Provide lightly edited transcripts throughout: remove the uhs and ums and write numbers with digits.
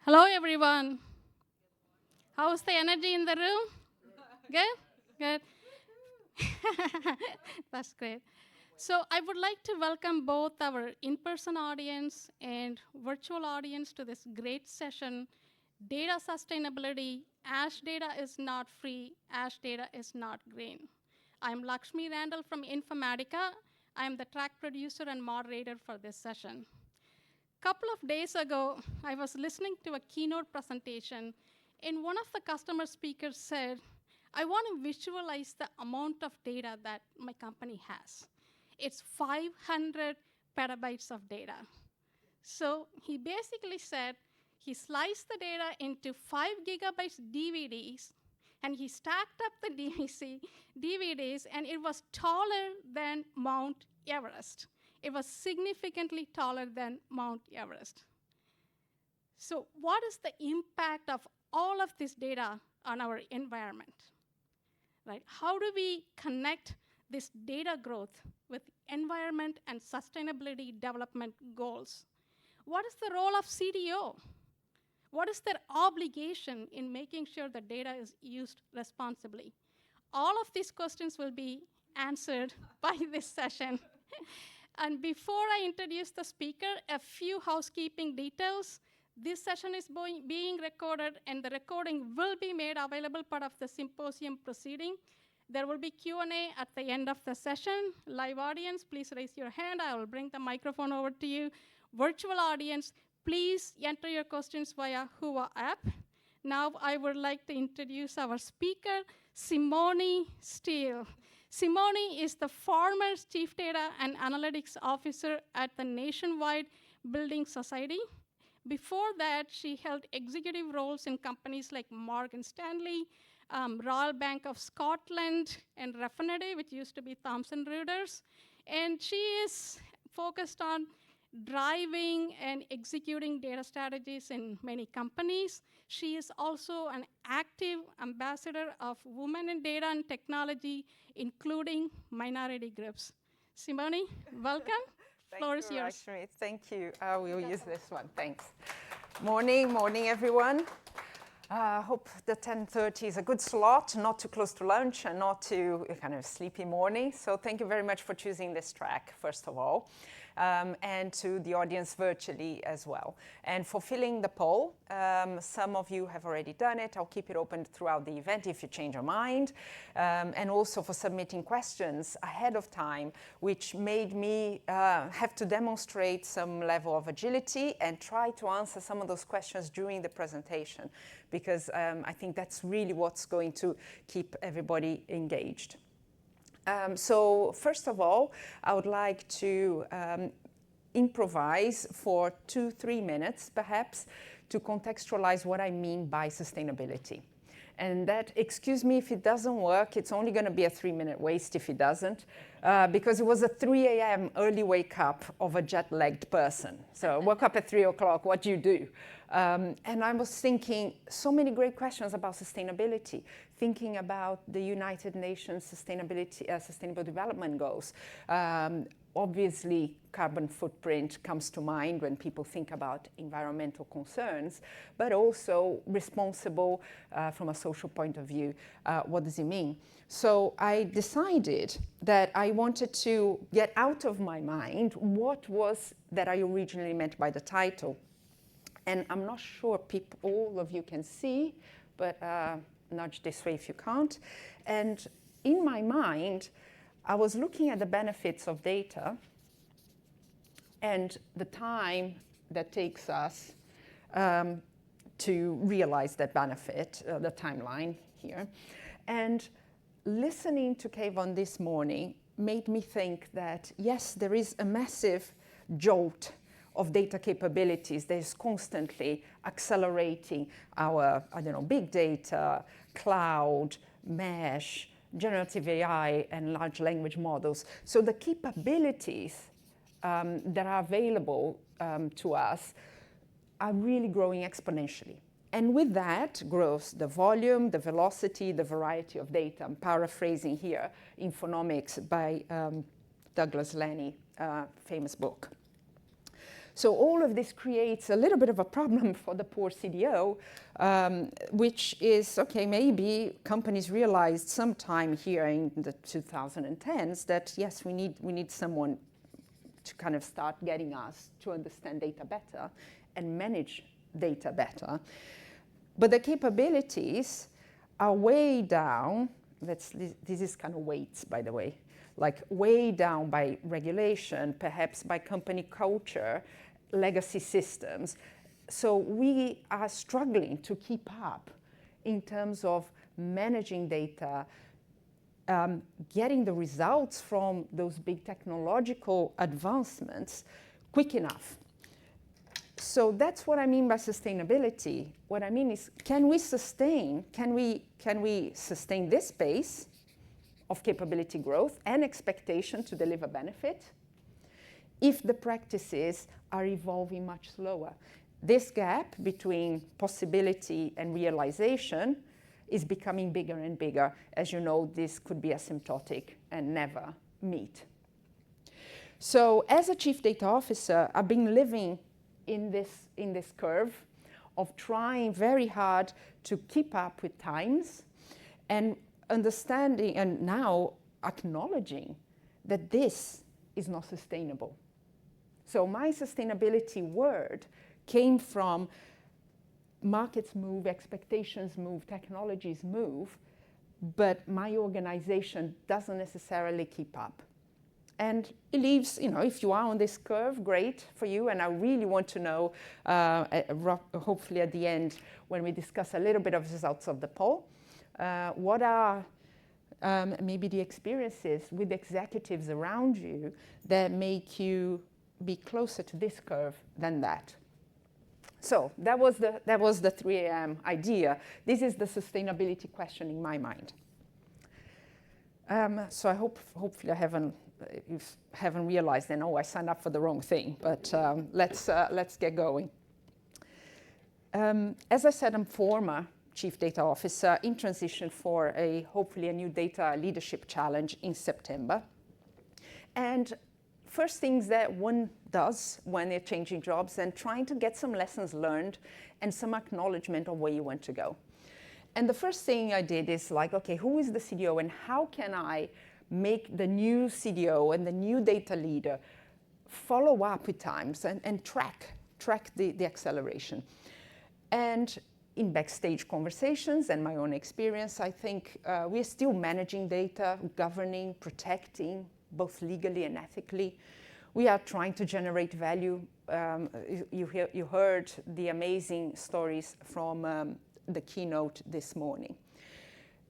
Hello, everyone. How's the energy in the room? Good? Good. That's great. So I would like to welcome both our in-person audience and virtual audience to this great session, Data Sustainability, Ash Data is Not Free, Ash Data is Not Green. I'm Lakshmi Randall from Informatica. I'm the track producer and moderator for this session. Couple of days ago, I was listening to a keynote presentation, and one of the customer speakers said, I want to visualize the amount of data that my company has. It's 500 petabytes of data. So he basically said he sliced the data into 5 gigabytes DVDs, and he stacked up the DVDs, and it was taller than Mount Everest. It was significantly taller than Mount Everest. So what is the impact of all of this data on our environment? Right? How do we connect this data growth with environment and sustainability development goals? What is the role of CDO? What is their obligation in making sure the data is used responsibly? All of these questions will be answered by this session. And before I introduce the speaker, a few housekeeping details. This session is being recorded, and the recording will be made available part of the symposium proceeding. There will be Q&A at the end of the session. Live audience, please raise your hand. I will bring the microphone over to you. Virtual audience, please enter your questions via Hua app. Now I would like to introduce our speaker, Simone Steele. Simone is the former Chief Data and Analytics Officer at the Nationwide Building Society. Before that, she held executive roles in companies like Morgan Stanley, Royal Bank of Scotland, and Refinitiv, which used to be Thomson Reuters. And she is focused on driving and executing data strategies in many companies. She is also an active ambassador of women in data and technology, including minority groups. Simone, welcome. Floor is yours. Lakshmi. Thank you. I will use this one. Thanks. Morning, everyone. Hope the 10:30 is a good slot, not too close to lunch and not too kind of sleepy morning. So thank you very much for choosing this track, first of all. And to the audience virtually as well. And for filling the poll, some of you have already done it. I'll keep it open throughout the event if you change your mind. And also for submitting questions ahead of time, which made me have to demonstrate some level of agility and try to answer some of those questions during the presentation, because I think that's really what's going to keep everybody engaged. So first of all, I would like to improvise for 2-3 minutes, perhaps, to contextualize what I mean by sustainability. And that, excuse me if it doesn't work, it's only going to be a 3-minute waste if it doesn't, because it was a 3 a.m. early wake up of a jet-lagged person. So I woke up at 3 o'clock, what do you do? And I was thinking so many great questions about sustainability, thinking about the United Nations Sustainable Development Goals. Obviously, carbon footprint comes to mind when people think about environmental concerns, but also responsible from a social point of view. What does it mean? So I decided that I wanted to get out of my mind what was that I originally meant by the title. And I'm not sure all of you can see, but nudge this way if you can't. And in my mind, I was looking at the benefits of data and the time that takes us to realize that benefit, the timeline here. And listening to Kayvon this morning made me think that, yes, there is a massive jolt of data capabilities that is constantly accelerating our, big data, cloud, mesh, generative AI, and large language models. So the capabilities that are available to us are really growing exponentially. And with that grows the volume, the velocity, the variety of data. I'm paraphrasing here Infonomics by Douglas Lenny, famous book. So all of this creates a little bit of a problem for the poor CDO, which is, okay, maybe companies realized sometime here in the 2010s that, yes, we need someone to kind of start getting us to understand data better and manage data better. But the capabilities are way down. This is kind of weights, by the way, like way down by regulation, perhaps by company culture, legacy systems. So we are struggling to keep up in terms of managing data, getting the results from those big technological advancements quick enough. So that's what I mean by sustainability. What I mean is, can we sustain this pace of capability growth and expectation to deliver benefit if the practices are evolving much slower? This gap between possibility and realization is becoming bigger and bigger. As you know, this could be asymptotic and never meet. So as a chief data officer, I've been living in this curve of trying very hard to keep up with times and understanding and now acknowledging that this is not sustainable. So my sustainability word came from markets move, expectations move, technologies move, but my organization doesn't necessarily keep up. And it leaves, if you are on this curve, great for you. And I really want to know, hopefully at the end, when we discuss a little bit of results of the poll, what are maybe the experiences with executives around you that make you be closer to this curve than that. So that was the 3 a.m. idea. This is the sustainability question in my mind. So I hopefully you haven't realized then, I signed up for the wrong thing. But let's get going. As I said, I'm former Chief Data Officer in transition for hopefully a new data leadership challenge in September. And first things that one does when they're changing jobs and trying to get some lessons learned and some acknowledgement of where you want to go. And the first thing I did is like, okay, who is the CDO and how can I make the new CDO and the new data leader follow up with times and track the acceleration. And in backstage conversations and my own experience, I think we're still managing data, governing, protecting, both legally and ethically. We are trying to generate value. You heard the amazing stories from the keynote this morning.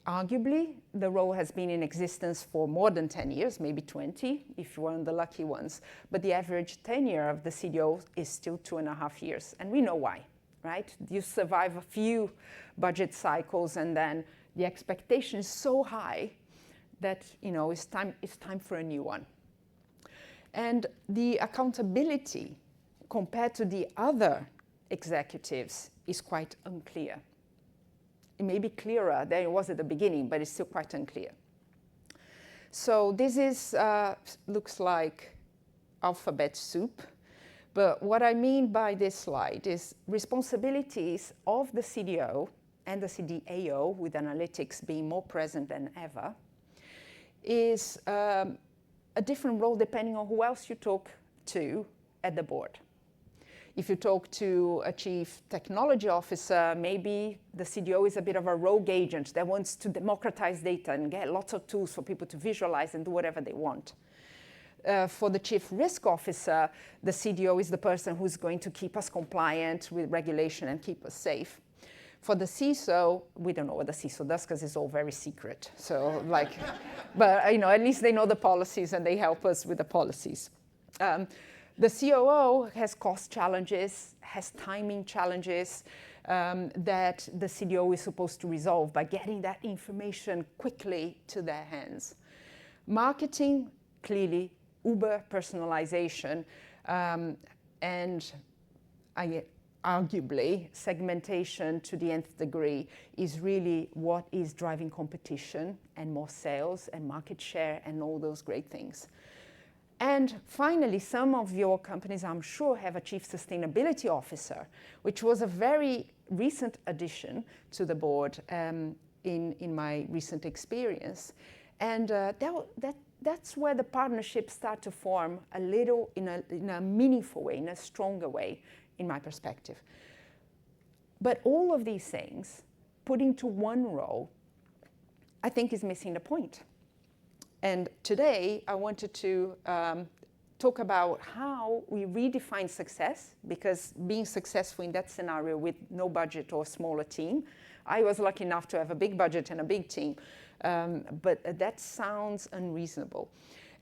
Arguably, the role has been in existence for more than 10 years, maybe 20, if you're one of the lucky ones. But the average tenure of the CDO is still 2.5 years. And we know why, right? You survive a few budget cycles, and then the expectation is so high that it's time for a new one. And the accountability compared to the other executives is quite unclear. It may be clearer than it was at the beginning, but it's still quite unclear. So this looks like alphabet soup. But what I mean by this slide is responsibilities of the CDO and the CDAO, with analytics being more present than ever, is a different role depending on who else you talk to at the board. If you talk to a chief technology officer, maybe the CDO is a bit of a rogue agent that wants to democratize data and get lots of tools for people to visualize and do whatever they want. For the chief risk officer, the CDO is the person who's going to keep us compliant with regulation and keep us safe. For the CISO, we don't know what the CISO does because it's all very secret. So but at least they know the policies and they help us with the policies. The COO has cost challenges, has timing challenges that the CDO is supposed to resolve by getting that information quickly to their hands. Marketing, clearly, uber personalization, and arguably segmentation to the nth degree is really what is driving competition and more sales and market share and all those great things. And finally, some of your companies, I'm sure, have a chief sustainability officer, which was a very recent addition to the board in my recent experience. And that's where the partnerships start to form a little in a meaningful way, in a stronger way, in my perspective. But all of these things, put into one role, I think is missing the point. And today, I wanted to talk about how we redefine success, because being successful in that scenario with no budget or smaller team, I was lucky enough to have a big budget and a big team, but that sounds unreasonable.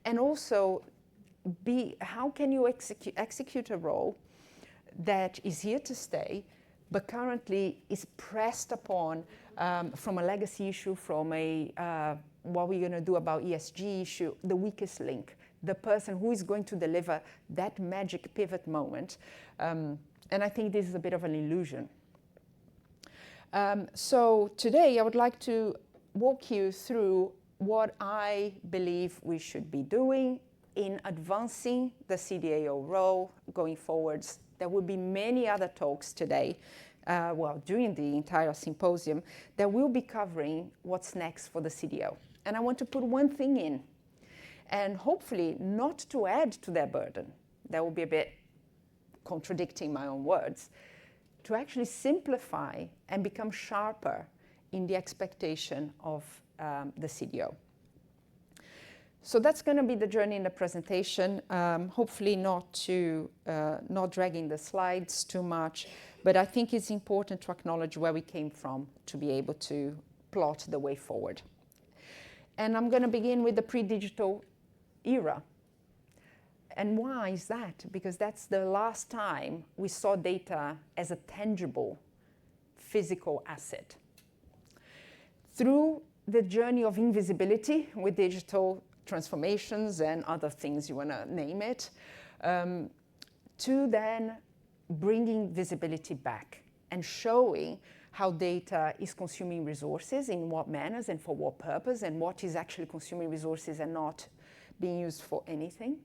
And also, how can you execute a role that is here to stay, but currently is pressed upon from a legacy issue, from a what we're going to do about ESG issue, the weakest link, the person who is going to deliver that magic pivot moment. And I think this is a bit of an illusion. So today I would like to walk you through what I believe we should be doing in advancing the CDAO role going forwards. There will be many other talks today, during the entire symposium, that will be covering what's next for the CDO. And I want to put one thing in, and hopefully not to add to their burden. That will be a bit contradicting my own words. To actually simplify and become sharper in the expectation of the CDO. So that's going to be the journey in the presentation. Hopefully not dragging the slides too much, but I think it's important to acknowledge where we came from to be able to plot the way forward. And I'm going to begin with the pre-digital era. And why is that? Because that's the last time we saw data as a tangible, physical asset. Through the journey of invisibility with digital transformations and other things you want to name it, to then bringing visibility back and showing how data is consuming resources, in what manners and for what purpose, and what is actually consuming resources and not being used for anything.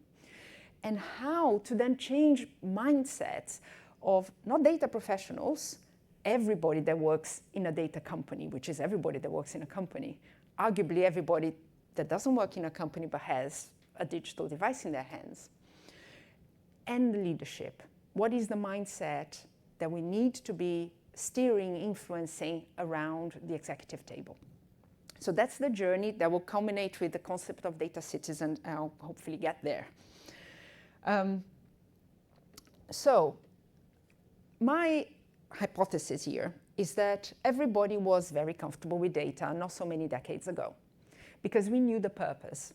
And how to then change mindsets of not data professionals, everybody that works in a data company, which is everybody that works in a company, arguably everybody that doesn't work in a company but has a digital device in their hands, and leadership. What is the mindset that we need to be steering, influeing around the executive table? So that's the journey that will culminate with the concept of data citizen. I'll hopefully get there. So my hypothesis here is that everybody was very comfortable with data not so many decades ago, because we knew the purpose,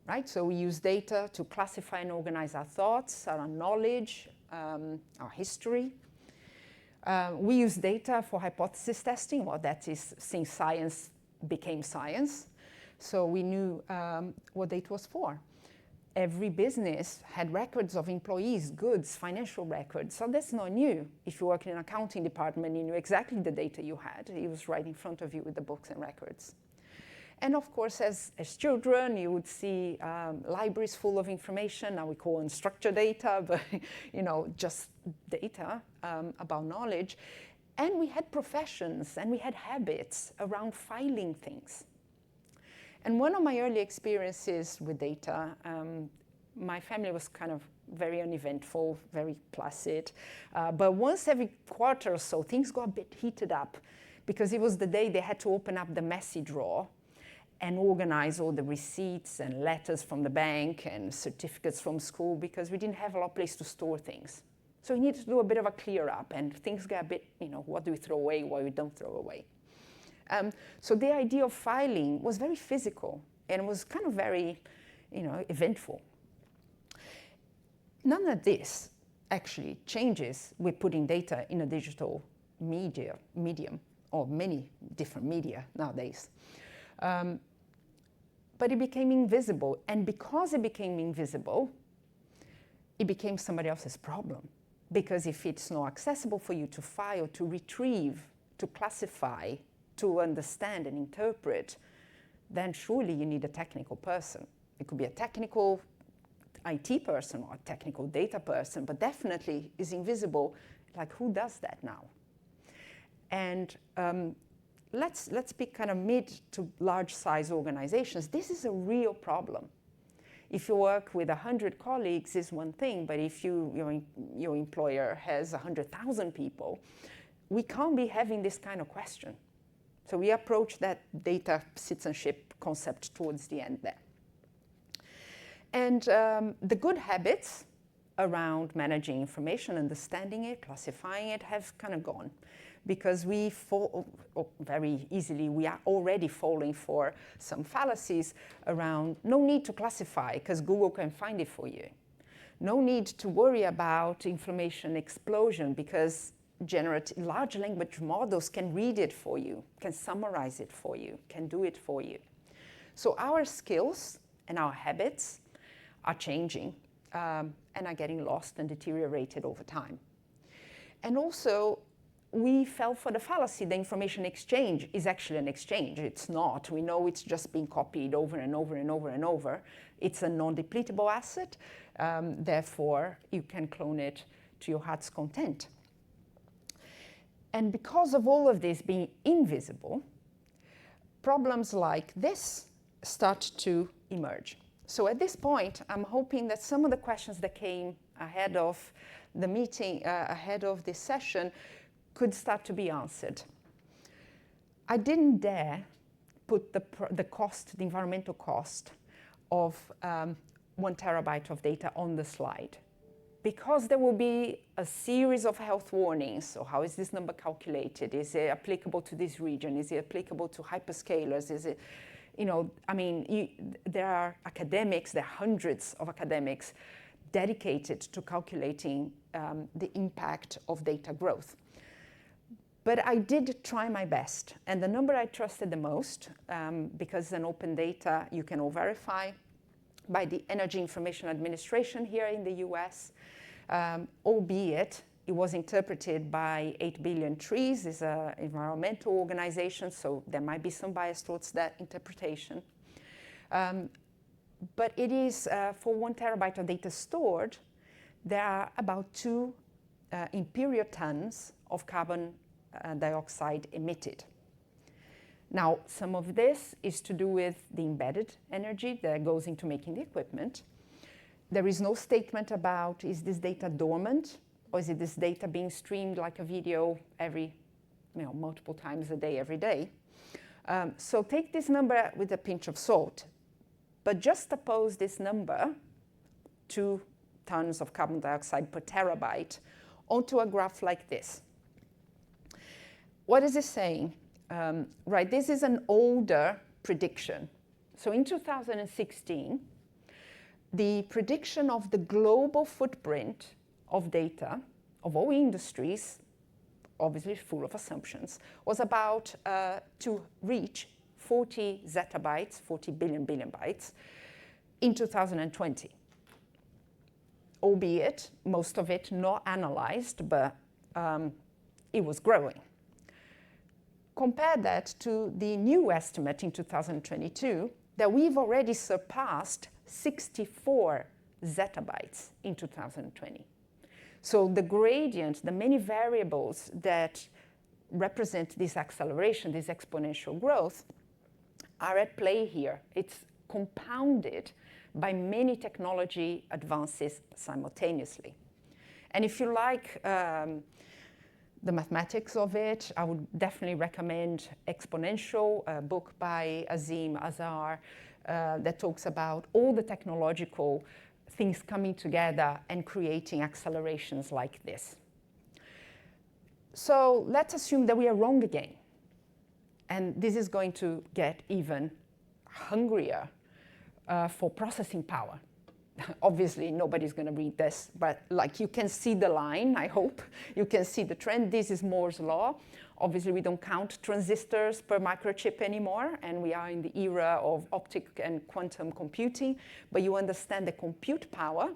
right? So we use data to classify and organize our thoughts, our knowledge, our history. We use data for hypothesis testing. Well, that is since science became science. So we knew what data was for. Every business had records of employees, goods, financial records. So that's not new. If you work in an accounting department, you knew exactly the data you had. It was right in front of you with the books and records. And of course, as children, you would see libraries full of information. Now we call them structured data, but just data about knowledge. And we had professions and we had habits around filing things. And one of my early experiences with data, my family was kind of very uneventful, very placid. But once every quarter or so, things got a bit heated up, because it was the day they had to open up the messy drawer and organize all the receipts and letters from the bank and certificates from school, because we didn't have a lot of place to store things. So we needed to do a bit of a clear up, and things got a bit, what do we throw away, what we don't throw away. So the idea of filing was very physical and was kind of very, eventful. None of this actually changes with putting data in a digital medium, or many different media nowadays. But it became invisible, and because it became invisible, it became somebody else's problem. Because if it's not accessible for you to file, to retrieve, to classify, to understand and interpret, then surely you need a technical person. It could be a technical IT person or a technical data person, but definitely is invisible. Like, who does that now? And let's be kind of mid to large size organizations. This is a real problem. If you work with 100 colleagues, is one thing, but if your employer has 100,000 people, we can't be having this kind of question. So we approach that data citizenship concept towards the end there. And the good habits around managing information, understanding it, classifying it, have kind of gone. Because we fall very easily, we are already falling for some fallacies around no need to classify because Google can find it for you. No need to worry about information explosion because large language models can read it for you, can summarize it for you, can do it for you. So our skills and our habits are changing and are getting lost and deteriorated over time. And also, we fell for the fallacy the information exchange is actually an exchange. It's not. We know it's just being copied over and over and over and over. It's a non-depletable asset. Therefore, you can clone it to your heart's content. And because of all of this being invisible, problems like this start to emerge. So at this point, I'm hoping that some of the questions that came ahead of the meeting, ahead of this session, could start to be answered. I didn't dare put the cost, the environmental cost of 1 terabyte of data on the slide, because there will be a series of health warnings. So how is this number calculated? Is it applicable to this region? Is it applicable to hyperscalers? Is it, there are academics, there are hundreds of academics dedicated to calculating the impact of data growth. But I did try my best. And the number I trusted the most, because in open data you can all verify, by the Energy Information Administration here in the US, albeit it was interpreted by 8 Billion Trees, is an environmental organization, so there might be some bias towards that interpretation. But it is, for 1 terabyte of data stored, there are about 2 imperial tons of carbon dioxide emitted. Now, some of this is to do with the embedded energy that goes into making the equipment. There is no statement about, is this data dormant, or is it this data being streamed like a video every, multiple times a day, every day? So take this number with a pinch of salt, but juxtapose this number, 2 tons of carbon dioxide per terabyte, onto a graph like this. What is it saying? This is an older prediction. So in 2016, the prediction of the global footprint of data of all industries, obviously full of assumptions, was about to reach 40 zettabytes, 40 billion bytes, in 2020. Albeit, most of it not analyzed, but it was growing. Compare that to the new estimate in 2022 that we've already surpassed 64 zettabytes in 2020. So the gradient, the many variables that represent this acceleration, this exponential growth, are at play here. It's compounded by many technology advances simultaneously. And if you like the mathematics of it, I would definitely recommend Exponential, a book by Azim Azhar that talks about all the technological things coming together and creating accelerations like this. So let's assume that we are wrong again. And this is going to get even hungrier for processing power. Obviously, nobody's going to read this, but you can see the line, I hope. You can see the trend. This is Moore's law. Obviously, we don't count transistors per microchip anymore, and we are in the era of optic and quantum computing, but you understand the compute power.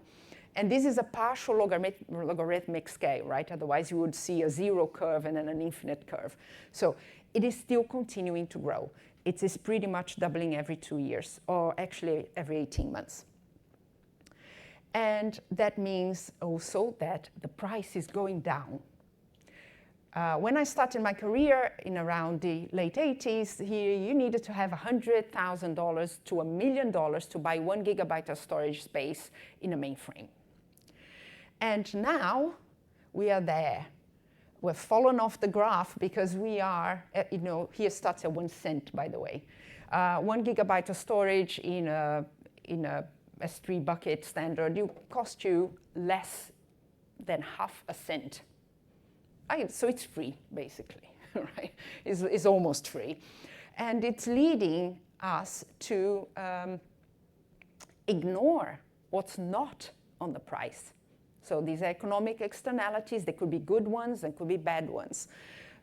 And this is a partial logarithmic scale, right? Otherwise, you would see a 0 curve and then an infinite curve. So it is still continuing to grow. It is pretty much doubling every 2 years, or actually every 18 months. And that means also that the price is going down. When I started my career in around the late 80s, here you needed to have $100,000 to $1 million to buy 1 gigabyte of storage space in a mainframe. And now we are there. We've fallen off the graph because we are, here starts at 1 cent, by the way. 1 gigabyte of storage in a S3 bucket standard cost you less than half a cent. So it's free, basically, right? It's almost free. And it's leading us to ignore what's not on the price. So these economic externalities, they could be good ones and could be bad ones.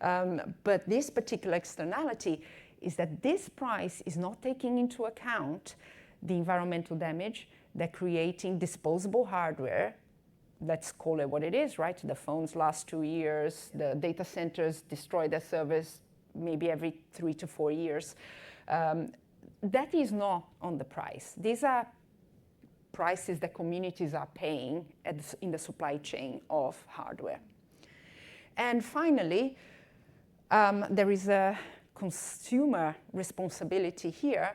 But this particular externality is that this price is not taking into account the environmental damage that creating disposable hardware, let's call it what it is, right? The phones last 2 years, the data centers destroy their servers maybe every 3 to 4 years. That is not on the price. These are prices that communities are paying in the supply chain of hardware. And finally, there is a consumer responsibility here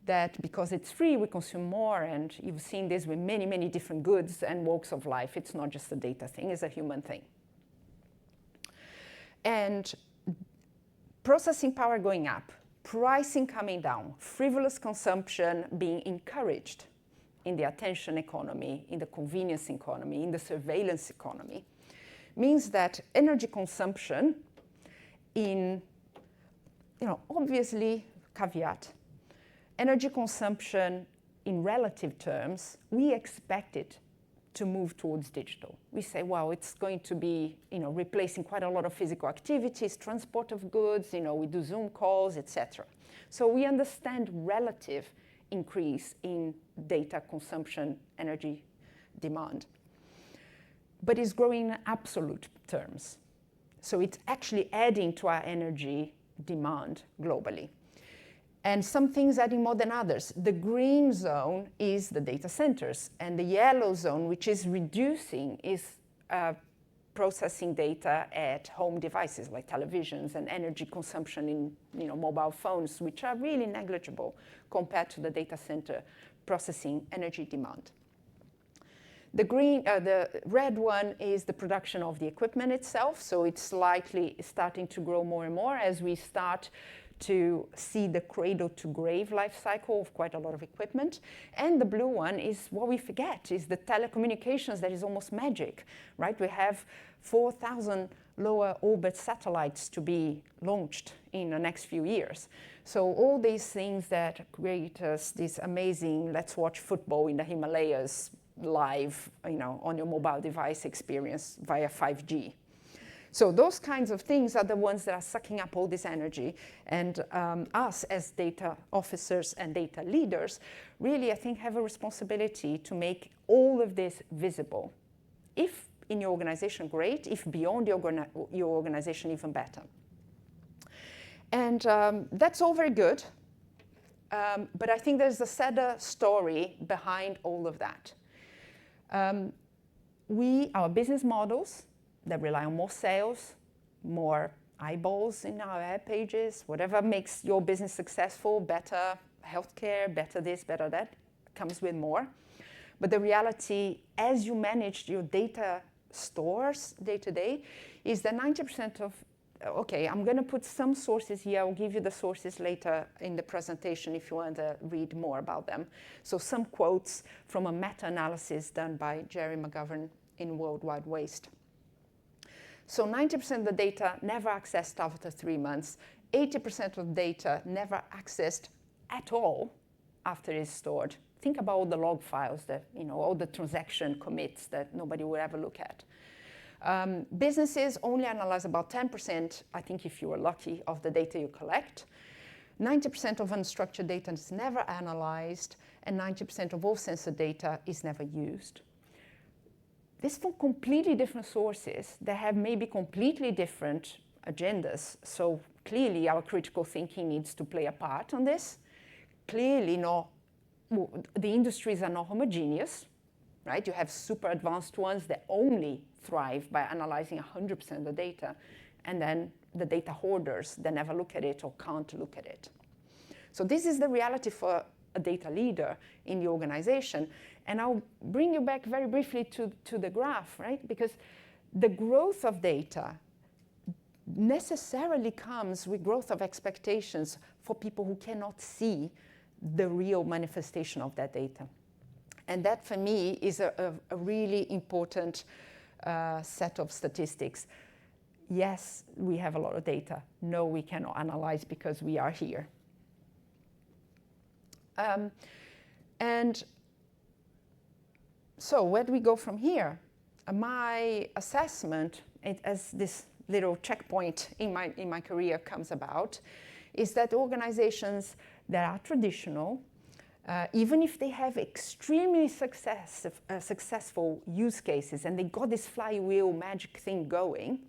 that because it's free, we consume more, and you've seen this with many, many different goods and walks of life. It's not just a data thing, it's a human thing. And processing power going up, pricing coming down, frivolous consumption being encouraged in the attention economy, in the convenience economy, in the surveillance economy, means that energy consumption obviously, caveat, energy consumption in relative terms, we expect it to move towards digital. We say, wow, it's going to be, replacing quite a lot of physical activities, transport of goods, we do Zoom calls, etc. So we understand relative increase in data consumption, energy demand. But it's growing in absolute terms. So it's actually adding to our energy demand globally. And some things adding more than others. The green zone is the data centers, and the yellow zone, which is reducing, is processing data at home devices like televisions and energy consumption in mobile phones, which are really negligible compared to the data center processing energy demand. The red one is the production of the equipment itself, so it's slightly starting to grow more and more as we start to see the cradle-to-grave life cycle of quite a lot of equipment. And the blue one is what we forget, is the telecommunications that is almost magic, right? We have 4,000 lower orbit satellites to be launched in the next few years. So all these things that create us this amazing, let's watch football in the Himalayas live, on your mobile device experience via 5G. So those kinds of things are the ones that are sucking up all this energy. And us as data officers and data leaders really, I think, have a responsibility to make all of this visible. If in your organization, great. If beyond your organization, even better. And that's all very good. But I think there's a sadder story behind all of that. Our business models that rely on more sales, more eyeballs in our web pages, whatever makes your business successful, better healthcare, better this, better that, comes with more. But the reality, as you manage your data stores day to day, is that 90% of, okay, I'm going to put some sources here. I'll give you the sources later in the presentation if you want to read more about them. So some quotes from a meta-analysis done by Jerry McGovern in Worldwide Waste. So 90% of the data never accessed after 3 months. 80% of data never accessed at all after it's stored. Think about all the log files that, all the transaction commits that nobody would ever look at. Businesses only analyze about 10%, I think if you were lucky, of the data you collect. 90% of unstructured data is never analyzed, and 90% of all sensor data is never used. This from completely different sources that have maybe completely different agendas. So clearly our critical thinking needs to play a part on this. Clearly the industries are not homogeneous. right? You have super advanced ones that only thrive by analyzing 100% of the data, and then the data hoarders that never look at it or can't look at it. So this is the reality for a data leader in the organization. And I'll bring you back very briefly to the graph, right? Because the growth of data necessarily comes with growth of expectations for people who cannot see the real manifestation of that data. And that, for me, is a really important set of statistics. Yes, we have a lot of data. No, we cannot analyze because we are here. And so where do we go from here? My assessment, as this little checkpoint in my career comes about, is that organizations that are traditional, even if they have extremely successful use cases and they got this flywheel magic thing going,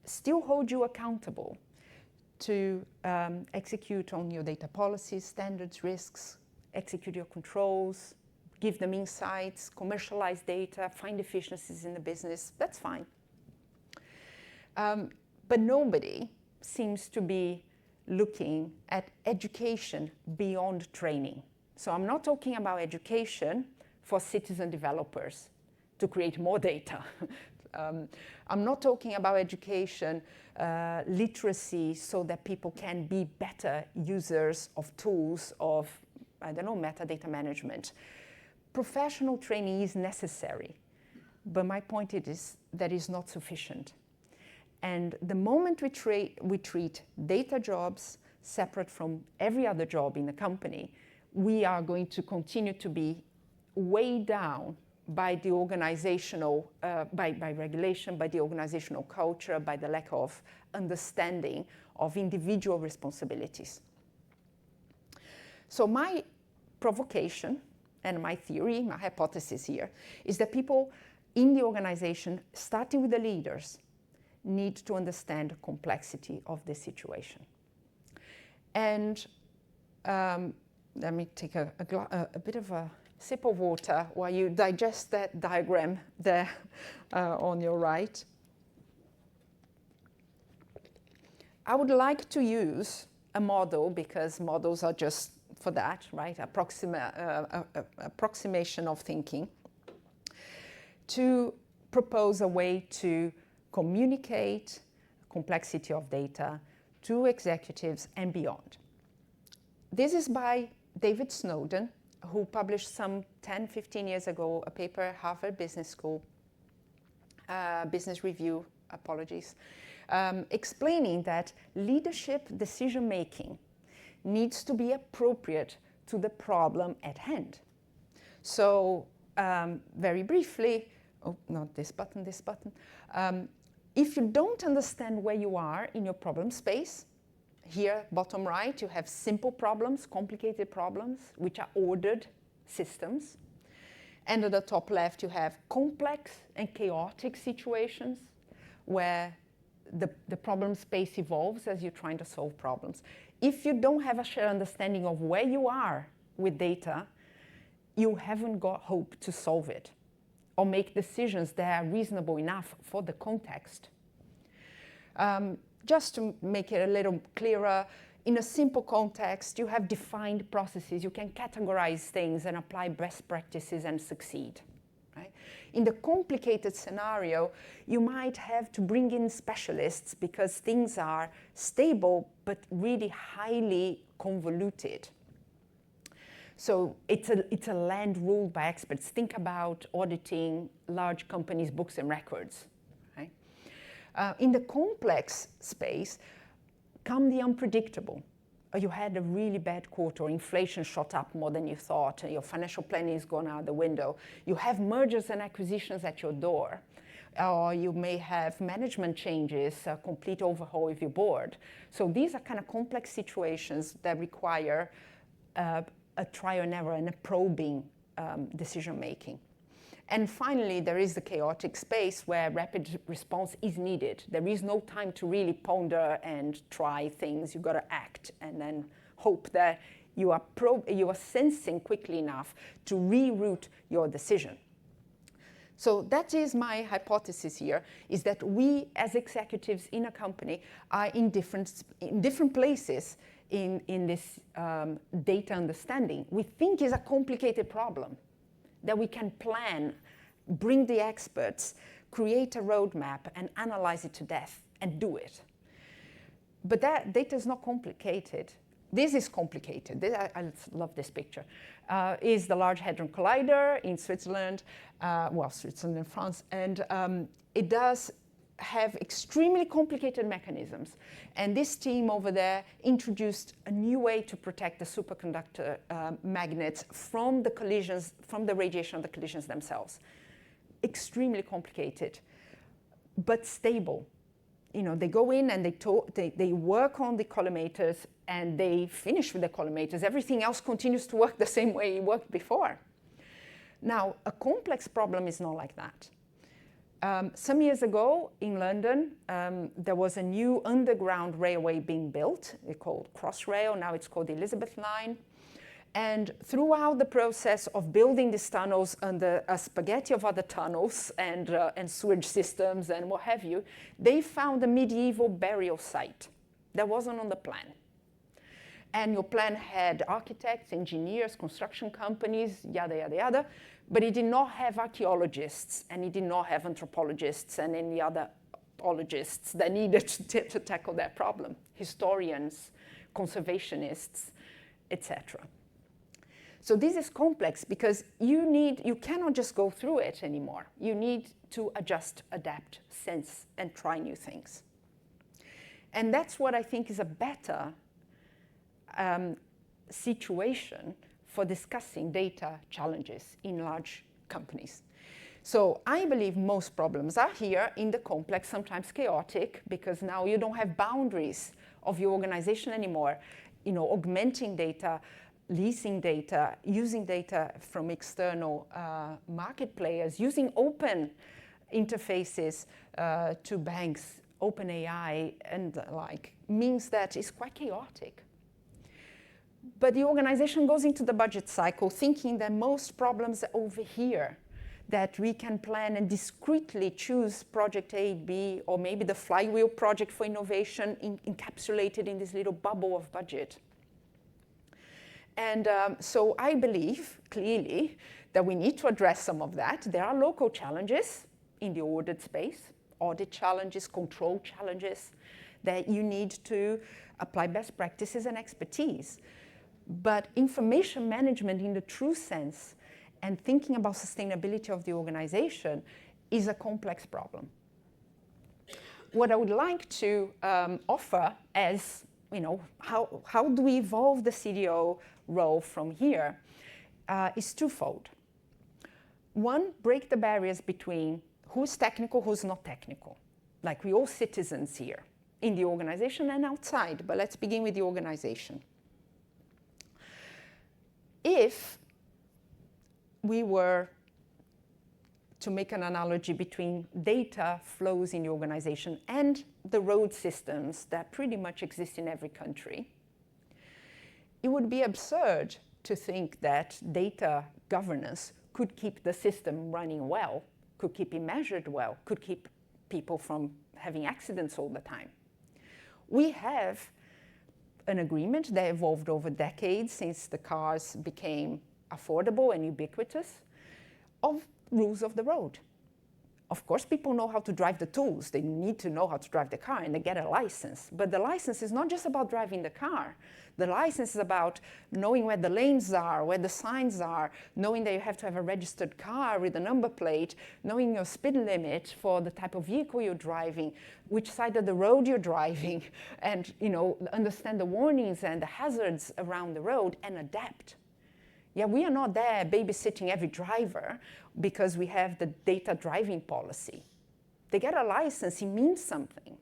still hold you accountable to execute on your data policies, standards, risks, execute your controls, give them insights, commercialize data, find efficiencies in the business. That's fine. But nobody seems to be looking at education beyond training. So I'm not talking about education for citizen developers to create more data. I'm not talking about education, literacy, so that people can be better users of tools of, I don't know, metadata management. Professional training is necessary, but my point is that is not sufficient. And the moment we treat data jobs separate from every other job in the company, we are going to continue to be weighed down by the organizational, by regulation, by the organizational culture, by the lack of understanding of individual responsibilities. So my provocation and my theory, my hypothesis here, is that people in the organization, starting with the leaders, need to understand the complexity of the situation. And let me take a bit of a sip of water while you digest that diagram there on your right. I would like to use a model, because models are just for that, right? Approximation of thinking, to propose a way to communicate complexity of data to executives and beyond. This is by David Snowden, who published some 10, 15 years ago a paper at Harvard Business School, Business Review, apologies, explaining that leadership decision-making needs to be appropriate to the problem at hand. So very briefly, oh, not this button, this button. If you don't understand where you are in your problem space, here, bottom right, you have simple problems, complicated problems, which are ordered systems. And at the top left, you have complex and chaotic situations where the problem space evolves as you're trying to solve problems. If you don't have a shared understanding of where you are with data, you haven't got hope to solve it or make decisions that are reasonable enough for the context. Just to make it a little clearer, in a simple context, you have defined processes. You can categorize things and apply best practices and succeed. Right? In the complicated scenario, you might have to bring in specialists because things are stable but really highly convoluted. So it's a land ruled by experts. Think about auditing large companies' books and records. Right? In the complex space, come the unpredictable. You had a really bad quarter, or inflation shot up more than you thought, and your financial planning is gone out the window. You have mergers and acquisitions at your door. Or you may have management changes, a complete overhaul of your board. So these are kind of complex situations that require a trial and error and a probing decision making. And finally, there is the chaotic space where rapid response is needed. There is no time to really ponder and try things. You've got to act and then hope that you are sensing quickly enough to reroute your decision. So that is my hypothesis here, is that we as executives in a company are in different places in this data understanding. We think is a complicated problem that we can plan, bring the experts, create a roadmap and analyze it to death and do it. But that data is not complicated. This is complicated. I love this picture. Is the Large Hadron Collider in Switzerland, Switzerland and France, and it does have extremely complicated mechanisms. And this team over there introduced a new way to protect the superconductor magnets from the collisions, from the radiation of the collisions themselves. Extremely complicated, but stable. You know, they go in and they work on the collimators and they finish with the collimators. Everything else continues to work the same way it worked before. Now, a complex problem is not like that. Some years ago in London, there was a new underground railway being built. It's called Crossrail. Now it's called the Elizabeth Line. And throughout the process of building these tunnels under a spaghetti of other tunnels and sewage systems and what have you, they found a medieval burial site that wasn't on the plan. And your plan had architects, engineers, construction companies, yada, yada, yada, but it did not have archaeologists, and it did not have anthropologists and any other ologists that needed to tackle that problem, historians, conservationists, etc. So this is complex because you cannot just go through it anymore. You need to adjust, adapt, sense, and try new things. And that's what I think is a better situation for discussing data challenges in large companies. So I believe most problems are here in the complex, sometimes chaotic, because now you don't have boundaries of your organization anymore. You know, augmenting data, leasing data, using data from external market players, using open interfaces to banks, open AI and the like, means that it's quite chaotic. But the organization goes into the budget cycle thinking that most problems are over here, that we can plan and discreetly choose project A, B, or maybe the flywheel project for innovation encapsulated in this little bubble of budget. And so I believe, clearly, that we need to address some of that. There are local challenges in the audit space, audit challenges, control challenges, that you need to apply best practices and expertise. But information management in the true sense and thinking about sustainability of the organization is a complex problem. What I would like to offer as, you know, how do we evolve the CDO role from here is twofold. One, break the barriers between who's technical, who's not technical. Like we're all citizens here in the organization and outside, but let's begin with the organization. If we were to make an analogy between data flows in the organization and the road systems that pretty much exist in every country, it would be absurd to think that data governance could keep the system running well, could keep it measured well, could keep people from having accidents all the time. We have an agreement that evolved over decades since the cars became affordable and ubiquitous of rules of the road. Of course, people know how to drive the tools. They need to know how to drive the car and they get a license. But the license is not just about driving the car. The license is about knowing where the lanes are, where the signs are, knowing that you have to have a registered car with a number plate, knowing your speed limit for the type of vehicle you're driving, which side of the road you're driving, and understand the warnings and the hazards around the road and adapt. Yeah, we are not there babysitting every driver because we have the data driving policy. They get a license, it means something.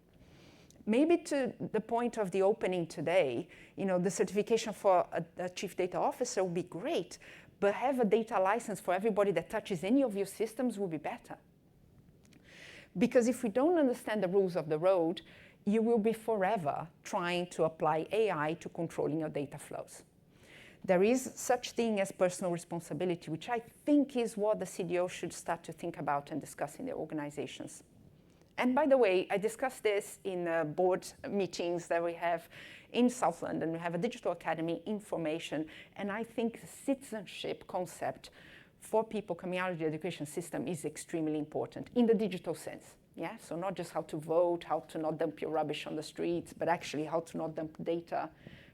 Maybe to the point of the opening today, the certification for a chief data officer would be great, but have a data license for everybody that touches any of your systems would be better. Because if we don't understand the rules of the road, you will be forever trying to apply AI to controlling your data flows. There is such thing as personal responsibility, which I think is what the CDO should start to think about and discuss in their organizations. And by the way, I discussed this in board meetings that we have in South London. We have a digital academy, information, and I think the citizenship concept for people coming out of the education system is extremely important in the digital sense. Yeah, so not just how to vote, how to not dump your rubbish on the streets, but actually how to not dump data,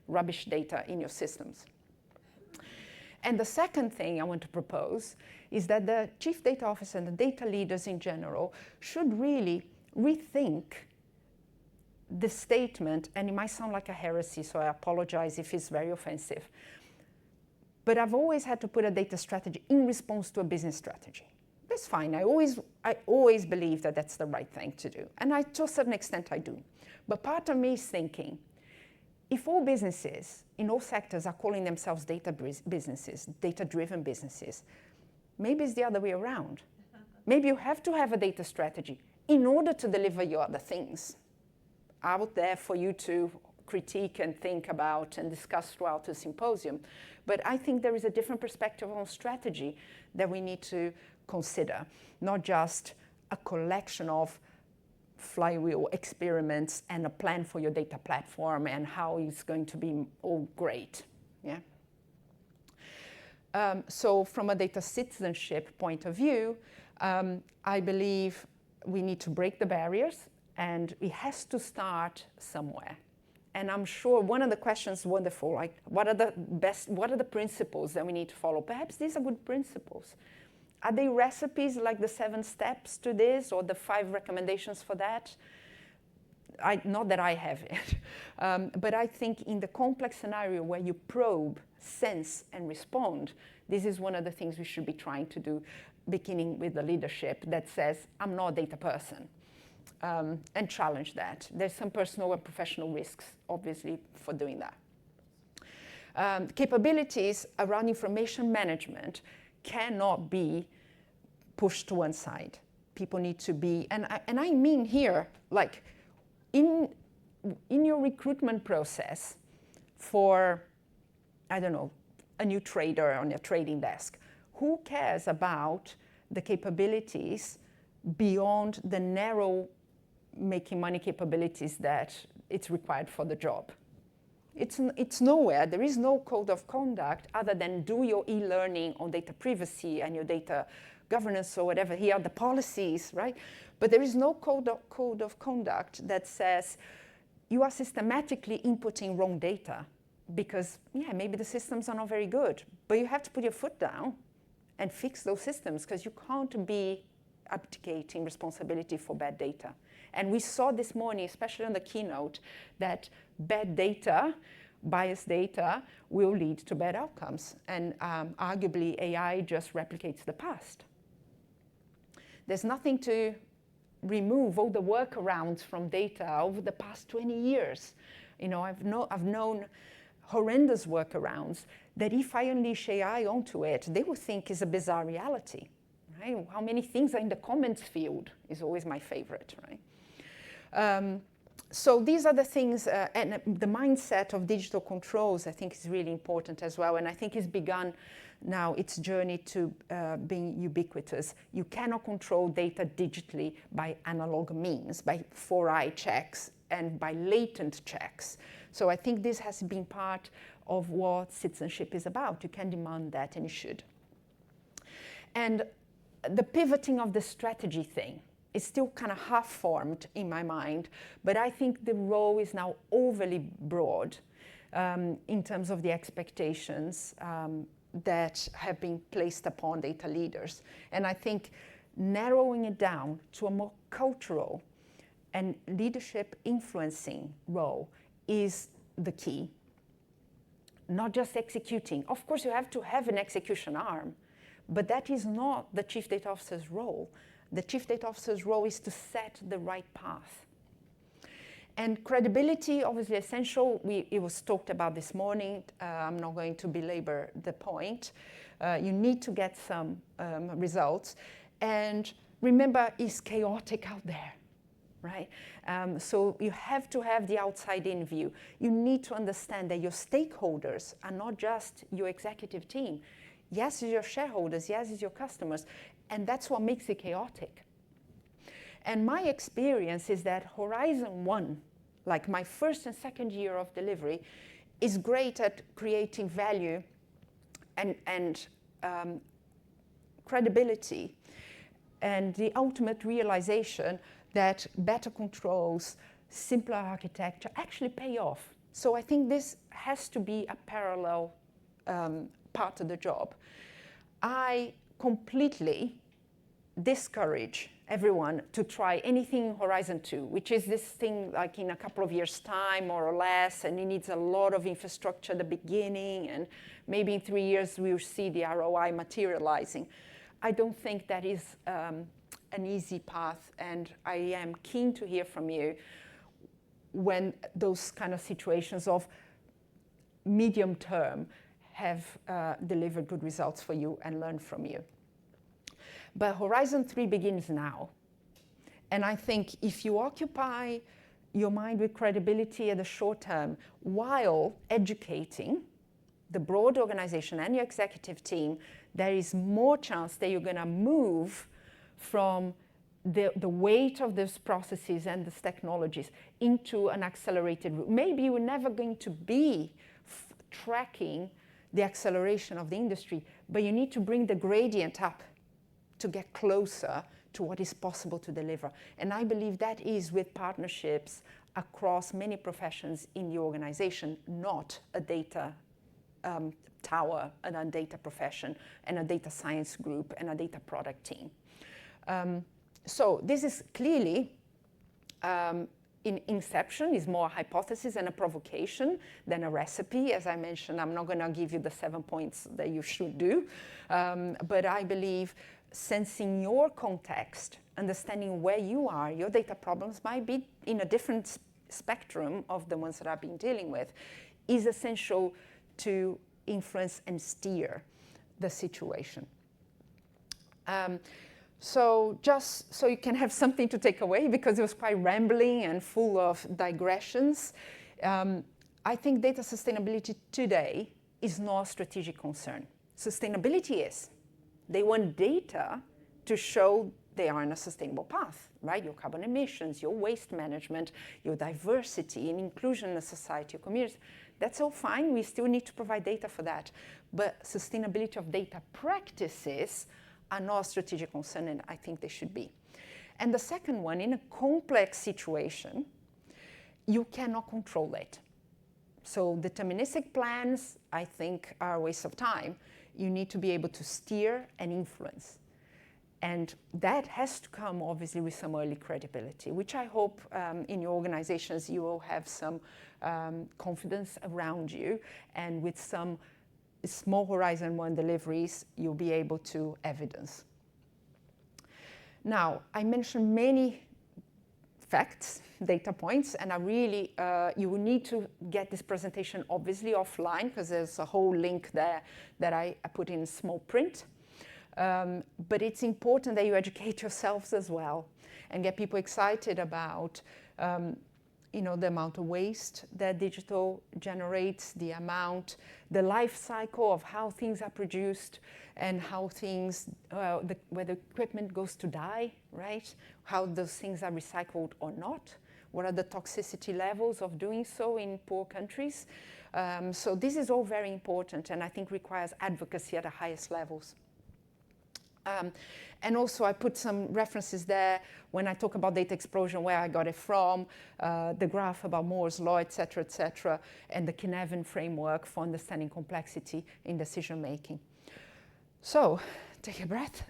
rubbish data in your systems. And the second thing I want to propose is that the chief data officer and the data leaders in general should really rethink the statement, and it might sound like a heresy, so I apologize if it's very offensive, but I've always had to put a data strategy in response to a business strategy. That's fine. I always believe that that's the right thing to do, and to a certain extent I do. But part of me is thinking, if all businesses in all sectors are calling themselves data businesses, data-driven businesses, maybe it's the other way around. Maybe you have to have a data strategy in order to deliver your other things out there for you to critique and think about and discuss throughout the symposium. But I think there is a different perspective on strategy that we need to consider, not just a collection of flywheel experiments and a plan for your data platform and how it's going to be all great. Yeah. So from a data citizenship point of view, I believe we need to break the barriers, and it has to start somewhere. And I'm sure one of the questions is wonderful, like what are the principles that we need to follow? Perhaps these are good principles. Are they recipes like the 7 steps to this or the 5 recommendations for that? Not that I have it, but I think in the complex scenario where you probe, sense, and respond, this is one of the things we should be trying to do, beginning with the leadership that says, I'm not a data person, and challenge that. There's some personal and professional risks, obviously, for doing that. Capabilities around information management cannot be pushed to one side. People need to be, and I mean here, like in your recruitment process for, I don't know, a new trader on your trading desk, who cares about the capabilities beyond the narrow making money capabilities that it's required for the job? It's nowhere. There is no code of conduct other than do your e-learning on data privacy and your data governance or whatever. Here are the policies, right? But there is no code of conduct that says you are systematically inputting wrong data because, yeah, maybe the systems are not very good, but you have to put your foot down and fix those systems because you can't be abdicating responsibility for bad data. And we saw this morning, especially on the keynote, that bad data, biased data, will lead to bad outcomes. And arguably, AI just replicates the past. There's nothing to remove all the workarounds from data over the past 20 years. You know, I've known horrendous workarounds that if I unleash AI onto it, they will think is a bizarre reality. Right? How many things are in the comments field is always my favorite, right? So these are the things, and the mindset of digital controls, I think, is really important as well. And I think it's begun now its journey to being ubiquitous. You cannot control data digitally by analog means, by 4-eye checks and by latent checks. So I think this has been part of what citizenship is about. You can demand that, and you should. And the pivoting of the strategy thing is still kind of half-formed in my mind, but I think the role is now overly broad in terms of the expectations that have been placed upon data leaders. And I think narrowing it down to a more cultural and leadership influencing role is the key. Not just executing. Of course, you have to have an execution arm, but that is not the chief data officer's role. The chief data officer's role is to set the right path. And credibility, obviously essential. It was talked about this morning. I'm not going to belabor the point. You need to get some results. And remember, it's chaotic out there. right? So you have to have the outside-in view. You need to understand that your stakeholders are not just your executive team. Yes, it's your shareholders. Yes, it's your customers. And that's what makes it chaotic. And my experience is that Horizon 1, like my first and second year of delivery, is great at creating value and credibility and the ultimate realization that better controls, simpler architecture actually pay off. So I think this has to be a parallel part of the job. I completely discourage everyone to try anything in Horizon 2, which is this thing like in a couple of years' time, more or less, and it needs a lot of infrastructure at the beginning, and maybe in 3 years we'll see the ROI materializing. I don't think that is an easy path, and I am keen to hear from you when those kind of situations of medium term have delivered good results for you and learn from you. But Horizon 3 begins now. And I think if you occupy your mind with credibility at the short term while educating the broad organization and your executive team, there is more chance that you're going to move from the weight of these processes and these technologies into an accelerated route. Maybe you're never going to be tracking the acceleration of the industry, but you need to bring the gradient up to get closer to what is possible to deliver. And I believe that is with partnerships across many professions in the organization, not a data tower and a data profession and a data science group and a data product team. So this is clearly, in inception, is more a hypothesis and a provocation than a recipe. As I mentioned, I'm not going to give you the 7 points that you should do. But I believe sensing your context, understanding where you are, your data problems might be in a different spectrum of the ones that I've been dealing with, is essential to influence and steer the situation. So just so you can have something to take away, because it was quite rambling and full of digressions, I think data sustainability today is not a strategic concern. Sustainability is. They want data to show they are on a sustainable path, right? Your carbon emissions, your waste management, your diversity and inclusion in the society, your communities. That's all fine. We still need to provide data for that. But sustainability of data practices are not a strategic concern, and I think they should be. And the second one, in a complex situation, you cannot control it. So deterministic plans, I think, are a waste of time. You need to be able to steer and influence. And that has to come, obviously, with some early credibility, which I hope in your organizations you will have some confidence around you, and with some small Horizon 1 deliveries, you'll be able to evidence. Now, I mentioned many facts, data points, and I really, you will need to get this presentation obviously offline, because there's a whole link there that I put in small print. But it's important that you educate yourselves as well and get people excited about the amount of waste that digital generates, the life cycle of how things are produced, and how things, where the equipment goes to die, right? How those things are recycled or not. What are the toxicity levels of doing so in poor countries? So this is all very important, and I think requires advocacy at the highest levels. And also I put some references there when I talk about data explosion, where I got it from, the graph about Moore's law, et cetera, and the Kinevin framework for understanding complexity in decision making. So take a breath.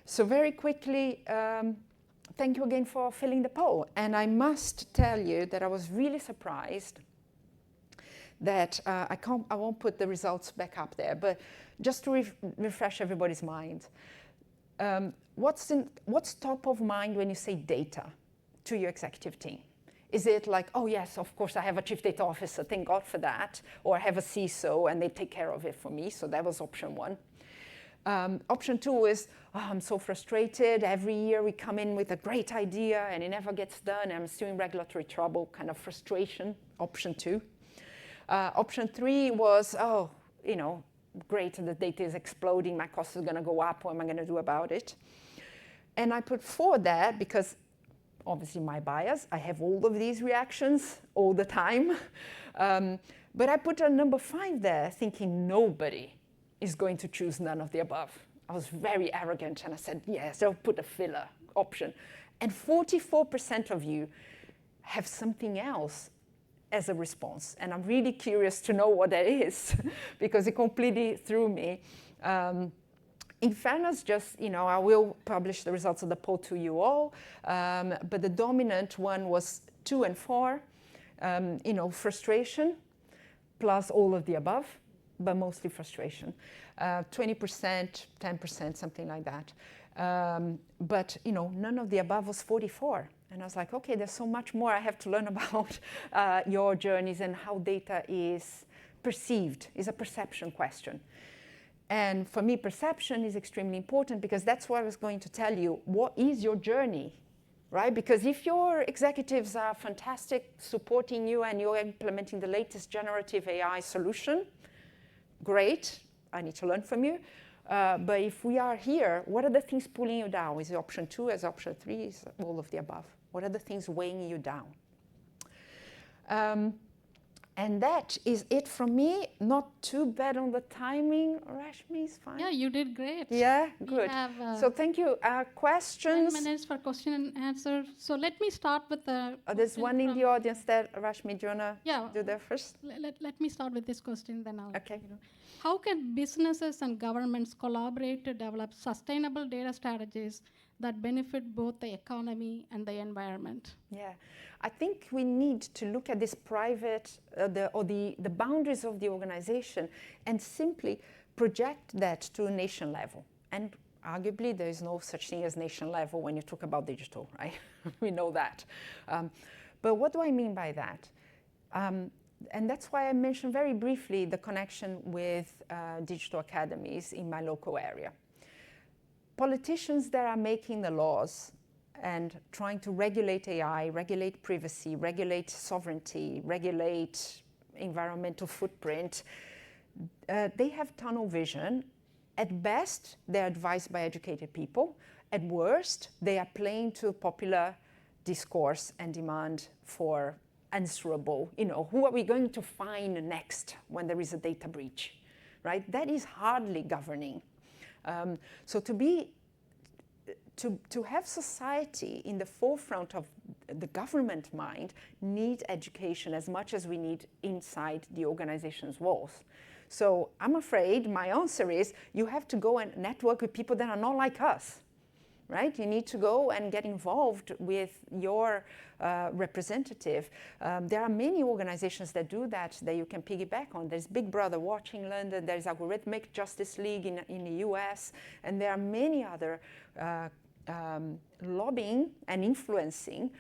So very quickly, thank you again for filling the poll. And I must tell you that I was really surprised that I won't put the results back up there, but just to refresh everybody's mind. What's top of mind when you say data to your executive team? Is it like, oh yes, of course I have a chief data officer, thank God for that, or I have a CISO and they take care of it for me, so that was option one. Option 2 is, oh, I'm so frustrated. Every year we come in with a great idea and it never gets done. I'm still in regulatory trouble, kind of frustration, option 2. Option 3 was, oh, great, the data is exploding, my cost is going to go up, what am I going to do about it? And I put 4 there because obviously my bias, I have all of these reactions all the time. But I put a number 5 there thinking nobody is going to choose none of the above. I was very arrogant and I said, yes, I'll put a filler option. And 44% of you have something else as a response. And I'm really curious to know what that is because it completely threw me. In fairness, I will publish the results of the poll to you all, but the dominant one was 2 and 4, frustration, plus all of the above, but mostly frustration. 20%, 10%, something like that. But none of the above was 44. And I was like, okay, there's so much more I have to learn about your journeys and how data is perceived, is a perception question. And for me, perception is extremely important because that's what I was going to tell you. What is your journey, right? Because if your executives are fantastic supporting you and you're implementing the latest generative AI solution, great, I need to learn from you. But if we are here, what are the things pulling you down? Is it option 2? Is option 3? Is all of the above? What are the things weighing you down? And that is it from me. Not too bad on the timing. Rashmi is fine. Yeah, you did great. Yeah, good. We have, so thank you. Questions? 10 minutes for question and answer. So let me start with the. There's one in the audience there. Rashmi, do you want to do that first? Let me start with this question, then I'll. Okay. How can businesses and governments collaborate to develop sustainable data strategies that benefit both the economy and the environment? Yeah, I think we need to look at this private, the boundaries of the organization and simply project that to a nation level. And arguably, there is no such thing as nation level when you talk about digital, right? We know that. But what do I mean by that? And that's why I mentioned very briefly the connection with digital academies in my local area. Politicians that are making the laws and trying to regulate AI, regulate privacy, regulate sovereignty, regulate environmental footprint, they have tunnel vision. At best, they're advised by educated people. At worst, they are playing to popular discourse and demand for answerable, who are we going to find next when there is a data breach, right? That is hardly governing. So to have society in the forefront of the government mind needs education as much as we need inside the organization's walls. So I'm afraid my answer is you have to go and network with people that are not like us, right? You need to go and get involved with your representative. There are many organizations that do that you can piggyback on. There's Big Brother Watch in London, there's Algorithmic Justice League in the US, and there are many other lobbying and influencing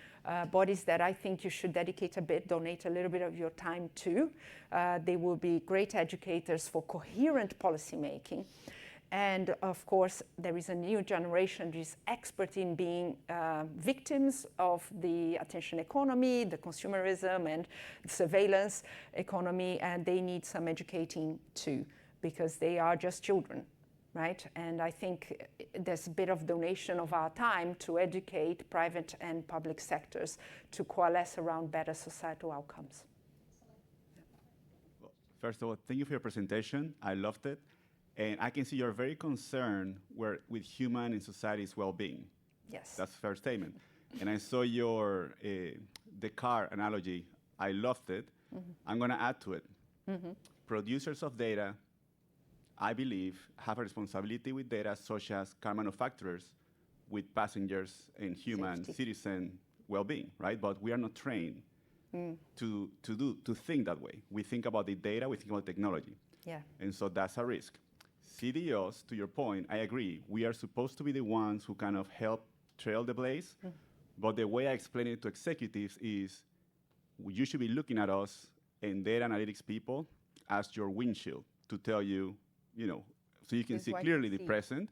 bodies that I think you should dedicate a bit, donate a little bit of your time to. They will be great educators for coherent policy making. And of course, there is a new generation that is expert in being victims of the attention economy, the consumerism and surveillance economy, and they need some educating too, because they are just children, right? And I think there's a bit of donation of our time to educate private and public sectors to coalesce around better societal outcomes. Well, first of all, thank you for your presentation. I loved it. And I can see you're very concerned with human and society's well-being. Yes. That's a fair statement. And I saw your the car analogy. I loved it. Mm-hmm. I'm going to add to it. Mm-hmm. Producers of data, I believe, have a responsibility with data, such as car manufacturers, with passengers and human citizen well-being, right? But we are not trained to think that way. We think about the data, we think about technology. Yeah. And so that's a risk. CDOs, to your point, I agree. We are supposed to be the ones who kind of help trail the blaze. Mm. But the way I explain it to executives is you should be looking at us and data analytics people as your windshield to tell you, So you can This is see what clearly you the see. present.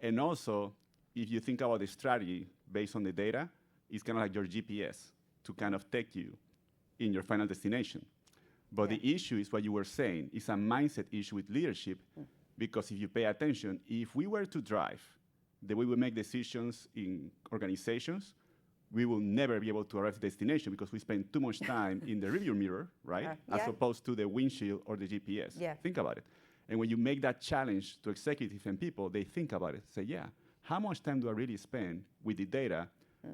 And also, if you think about the strategy based on the data, it's kind of like your GPS to kind of take you in your final destination. But the issue is what you were saying. It's a mindset issue with leadership, because if you pay attention, if we were to drive the way we make decisions in organizations, we will never be able to arrive at the destination because we spend too much time in the rearview mirror, right? As opposed to the windshield or the GPS. Yeah. Think about it. And when you make that challenge to executives and people, they think about it. Say, yeah, how much time do I really spend with the data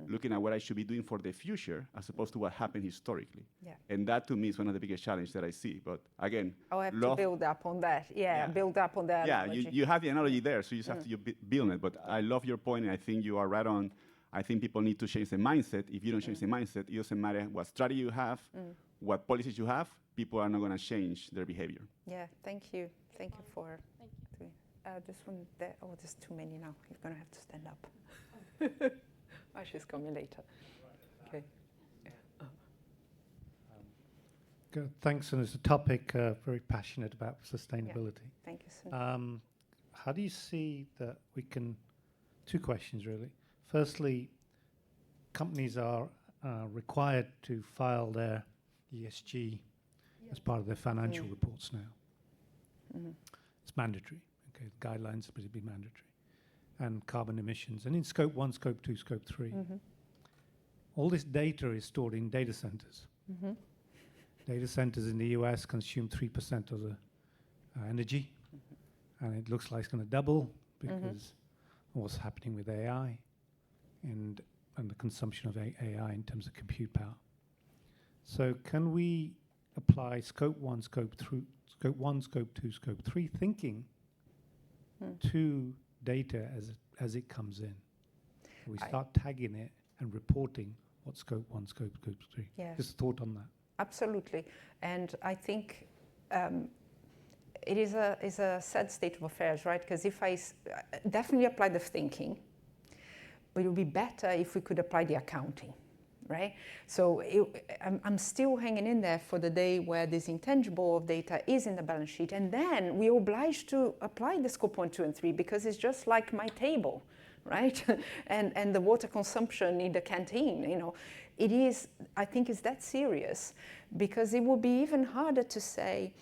looking at what I should be doing for the future as opposed to what happened historically? Yeah. And that, to me, is one of the biggest challenges that I see. But again, I'll have to build up on that. Yeah, build up on that yeah, analogy. you have the analogy there, so you just have to build it. But I love your point, and I think you are right on. I think people need to change the mindset. If you don't change the mindset, it doesn't matter what strategy you have, what policies you have, people are not going to change their behavior. Yeah, thank you. Thank you for doing this one there. Oh, there's too many now. You're going to have to stand up. Oh, she's coming later. Okay. Good. Thanks, and it's a topic very passionate about sustainability. Thank you, Simone. How do you see that we can, two questions really. Firstly, companies are required to file their ESG as part of their financial reports now. It's mandatory. Okay, the guidelines will be mandatory. And carbon emissions, and in scope 1, scope 2, scope 3. All this data is stored in data centers. Data centers in the US consume 3% of the energy, and it looks like it's going to double because of what's happening with AI and the consumption of AI in terms of compute power. So can we apply scope 1, scope 2, scope 3 thinking to data as it comes in? We start tagging it and reporting what scope 1, scope 3. Yes. Just a thought on that. Absolutely. And I think it is a sad state of affairs, right? Because if I definitely apply the thinking, but it would be better if we could apply the accounting, right? So I'm still hanging in there for the day where this intangible of data is in the balance sheet, and then we're obliged to apply the scope 1, 2, and 3 because it's just like my table, right? and the water consumption in the canteen, you know. It is, I think it's that serious because it will be even harder to say,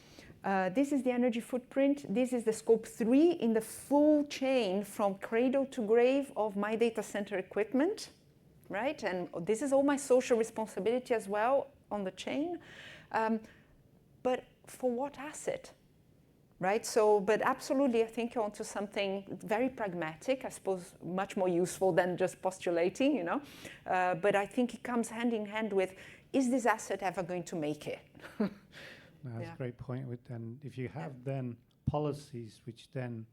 this is the energy footprint, this is the scope 3 in the full chain from cradle to grave of my data center equipment, right? And this is all my social responsibility as well on the chain. But for what asset? Right, so, but absolutely, I think you're onto something very pragmatic, I suppose much more useful than just postulating, you know. But I think it comes hand in hand with, is this asset ever going to make it? That's a great point. And if you have then policies which then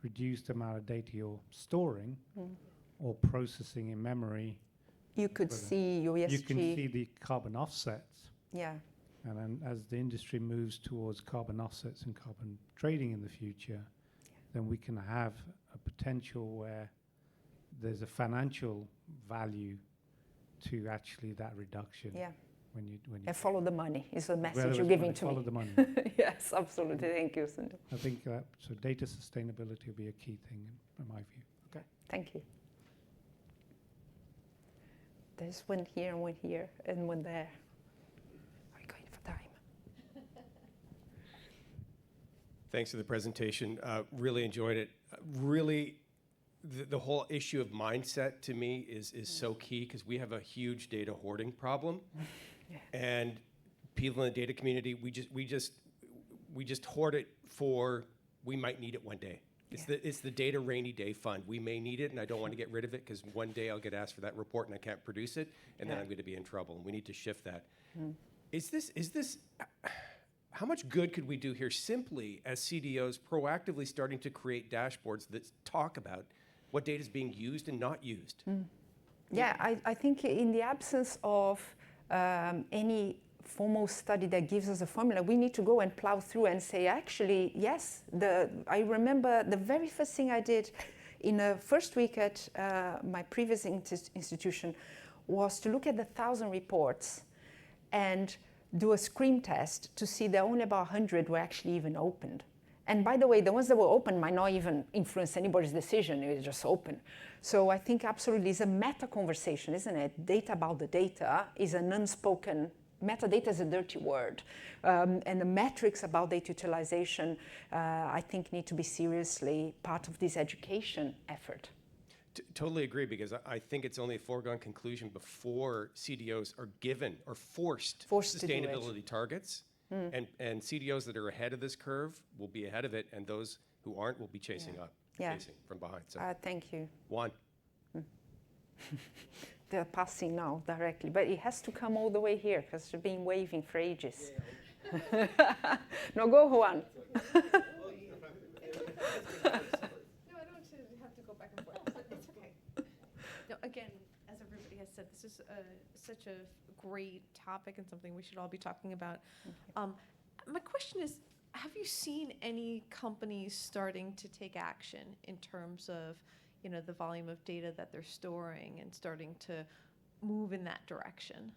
reduce the amount of data you're storing or processing in memory, you could see your ESG. You can see the carbon offsets. Yeah. And then as the industry moves towards carbon offsets and carbon trading in the future, then we can have a potential where there's a financial value to actually that reduction. Yeah. When you and follow the money is the message Well, you're giving to follow me. the money. Yes, absolutely. Thank you, Cindy. I think so data sustainability will be a key thing in my view. Okay. Thank you. There's one here and one here and one there. Are we going for time? Thanks for the presentation. Really enjoyed it. Really, the whole issue of mindset to me is so key because we have a huge data hoarding problem, and people in the data community we just hoard it for we might need it one day. It's the data rainy day fund. We may need it, and I don't want to get rid of it because one day I'll get asked for that report and I can't produce it, and then I'm going to be in trouble. And we need to shift that. Is this? How much good could we do here simply as CDOs proactively starting to create dashboards that talk about what data is being used and not used? Yeah, I think in the absence of any formal study that gives us a formula, we need to go and plow through and say, actually, yes, I remember the very first thing I did in the first week at my previous institution was to look at the 1,000 reports and do a screen test to see that only about 100 were actually even opened. And by the way, the ones that were open might not even influence anybody's decision. It was just open. So I think absolutely it's a meta conversation, isn't it? Data about the data is an unspoken, metadata is a dirty word. And the metrics about data utilization, I think, need to be seriously part of this education effort. Totally agree, because I think it's only a foregone conclusion before CDOs are given or forced sustainability targets. And CDOs that are ahead of this curve will be ahead of it, and those who aren't will be chasing up, chasing from behind. So thank you. Juan. They're passing now directly, but it has to come all the way here because they've been waving for ages. No, go Juan. No, I don't have to go back and forth. It's okay. No, again, as everybody has said, this is such a great topic and something we should all be talking about. My question is, have you seen any companies starting to take action in terms of, you know, the volume of data that they're storing and starting to move in that direction?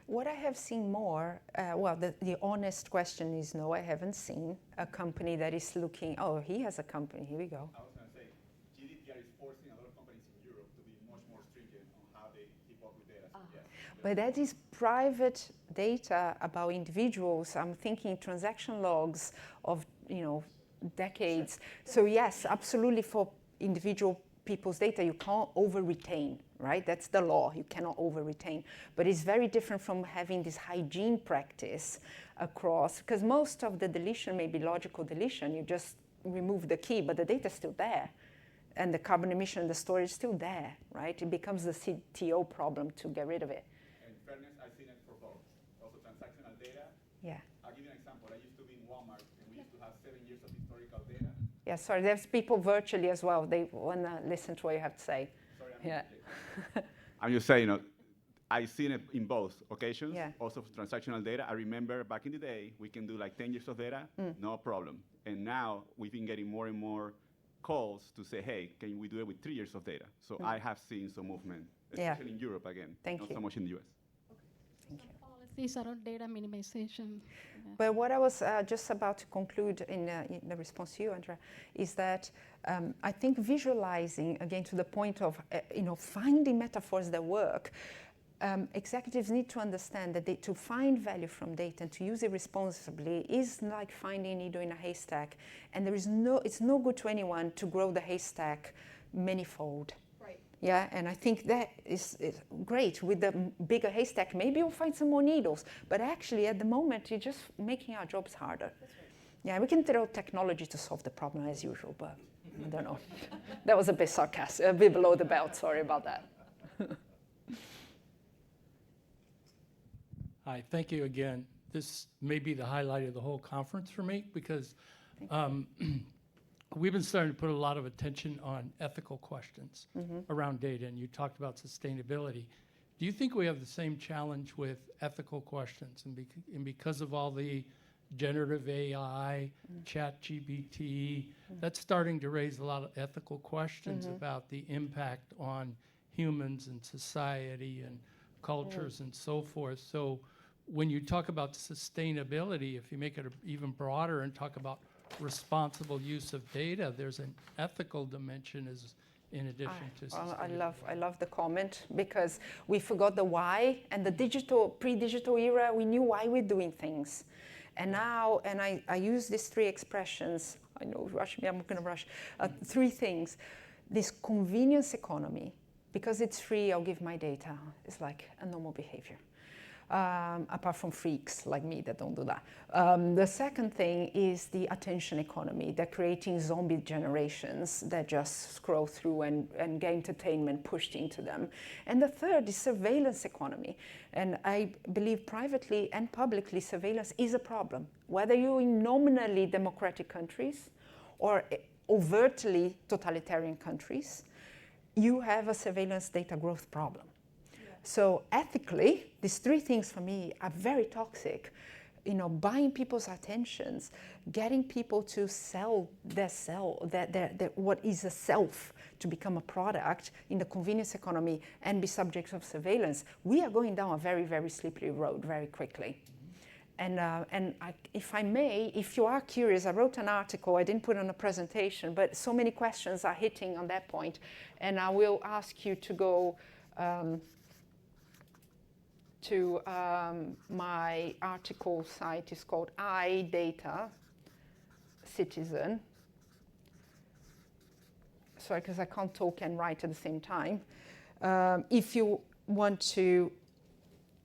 What I have seen more, well, the honest question is no, I haven't seen a company that is looking, oh, he has a company, here we go. I was going to say, GDPR is forcing a lot of companies in Europe to be much more stringent on how they keep up with data. So yes. But that is private data about individuals. I'm thinking transaction logs of, you know, decades. So yes, absolutely, for individual people's data, you can't over-retain, right? That's the law, you cannot over-retain. But it's very different from having this hygiene practice across, because most of the deletion may be logical deletion. You just remove the key, but the data's still there. And the carbon emission, the storage is still there, right? It becomes the CTO problem to get rid of it. In fairness, I've seen it for both. Also transactional data. Yeah. I'll give you an example. I used to be in Walmart, and we used to have 7 years of historical data. Yeah, sorry, there's people virtually as well. They want to listen to what you have to say. Sorry, I'm just saying, you know, I've seen it in both occasions, also for transactional data. I remember back in the day, we can do like 10 years of data, no problem. And now we've been getting more and more calls to say, hey, can we do it with 3 years of data? So I have seen some movement, especially in Europe again, not so much in the US. Thank you. Policies around data minimization. But what I was just about to conclude in the response to you, Andrea, is that I think visualizing, again, to the point of finding metaphors that work, executives need to understand that to find value from data and to use it responsibly is like finding a needle in a haystack. And it's no good to anyone to grow the haystack manifold. Yeah, and I think that is great. With the bigger haystack, maybe you'll find some more needles. But actually, at the moment, you're just making our jobs harder. That's right. Yeah, we can throw technology to solve the problem as usual, but I don't know. That was a bit sarcastic, a bit below the belt. Sorry about that. Hi, thank you again. This may be the highlight of the whole conference for me, because we've been starting to put a lot of attention on ethical questions around data, and you talked about sustainability. Do you think we have the same challenge with ethical questions? And because of all the generative AI, ChatGPT, that's starting to raise a lot of ethical questions about the impact on humans and society and cultures and so forth. So when you talk about sustainability, if you make it even broader and talk about responsible use of data, there's an ethical dimension in addition to sustainability. Well, I love the comment, because we forgot the why, and the pre-digital era, we knew why we're doing things. And now, and I use these 3 expressions, I know, rush me, I'm going to rush, 3 things. This convenience economy, because it's free, I'll give my data. It's like a normal behavior. Apart from freaks like me that don't do that. The second thing is the attention economy. They're creating zombie generations that just scroll through and get entertainment pushed into them. And the third is surveillance economy. And I believe privately and publicly surveillance is a problem. Whether you're in nominally democratic countries or overtly totalitarian countries, you have a surveillance data growth problem. So ethically, these 3 things for me are very toxic. You know, buying people's attentions, getting people to sell their what is a self to become a product in the convenience economy and be subject of surveillance. We are going down a very, very slippery road very quickly. If I may, if you are curious, I wrote an article, I didn't put it on a presentation, but so many questions are hitting on that point. And I will ask you to go to my article site. It's called iData Citizen. Sorry, because I can't talk and write at the same time. If you want to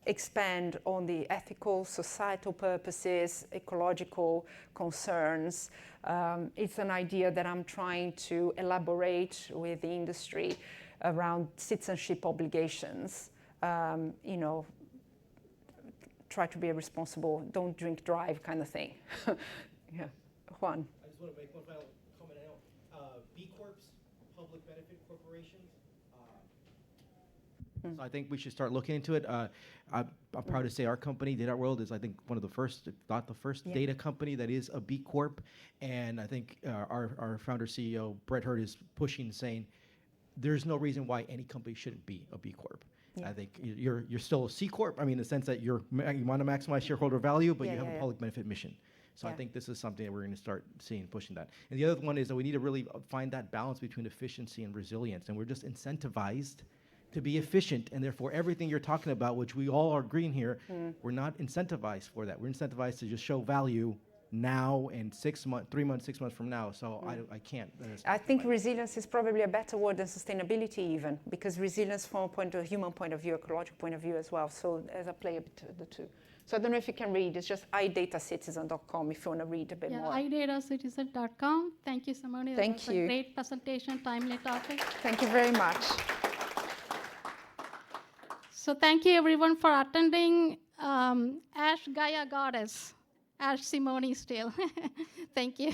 expand on the ethical, societal purposes, ecological concerns, it's an idea that I'm trying to elaborate with the industry around citizenship obligations. Try to be a responsible, don't drink, drive kind of thing. Yeah, Juan. I just want to make one final comment now. B Corps, public benefit corporations. So I think we should start looking into it. I'm proud to say our company, Data World, is I think one of the first, if not the first, data company that is a B Corp. And I think our founder CEO, Brett Hurd, is pushing, saying there's no reason why any company shouldn't be a B Corp. I think you're still a C Corp. I mean, in the sense that you want to maximize shareholder value, but you have a public benefit mission. So I think this is something that we're going to start seeing pushing that. And the other one is that we need to really find that balance between efficiency and resilience. And we're just incentivized to be efficient, and therefore everything you're talking about, which we all are agreeing here, we're not incentivized for that. We're incentivized to just show value now and 6 months, 3 months, 6 months from now. So I can't. I think resilience is probably a better word than sustainability even, because resilience from a point of human point of view, ecological point of view as well. So as I play a bit the two. So I don't know if you can read, it's just idatacitizen.com if you want to read a bit more. idatacitizen.com. Thank you, Simone. Thank that was you. A great presentation, timely topic. Thank you very much. So thank you everyone for attending. Ash Gaia Goddess, Ash Simone still. Thank you.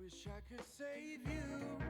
Wish I could save you.